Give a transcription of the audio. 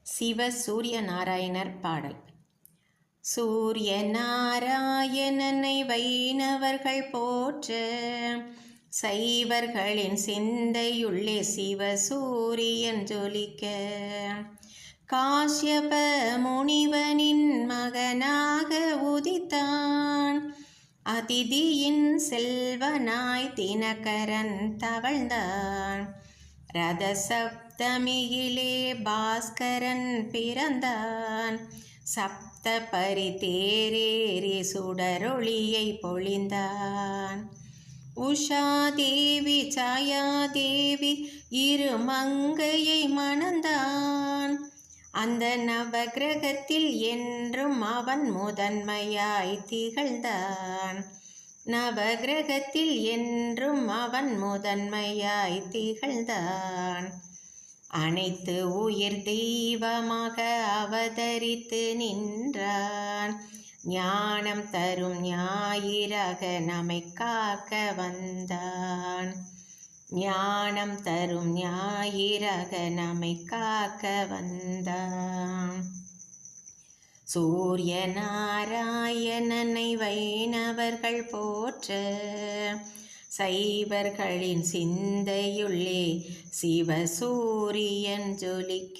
சூரிய நாராயணர் பாடல். சூரிய நாராயணனை வைணவர்கள் போற்ற, சைவர்களின் சிந்தையுள்ளே சிவசூரியன் ஜொலிக்க, காஷ்யப முனிவனின் மகனாக உதித்தான். அதிதியின் செல்வனாய் தினகரன் தவழ்ந்தான். ரத சப்தமியிலே பாஸ்கரன் பிறந்தான். சப்த பரிதேரேறி சுடரொளியை பொழிந்தான். உஷாதேவி சாயாதேவி இரு மங்கையை மணந்தான். அந்த நவகிரகத்தில் என்றும் அவன் முதன்மையாய் திகழ்ந்தான். நவகிரகத்தில் என்றும் அவன் முதன்மையாய் திகழ்ந்தான். அனைத்து உயிர் தெய்வமாக அவதரித்து நின்றான். ஞானம் தரும் ஞாயிறாக நம்மை காக்க வந்தான். ஞானம் தரும் ஞாயிறாக நம்மை காக்க வந்தான். சூரிய நாராயணனை வைணவர்கள் போற்ற, சைவர்களின் சிந்தையுள்ளே சிவசூரியன் ஜொலிக்க.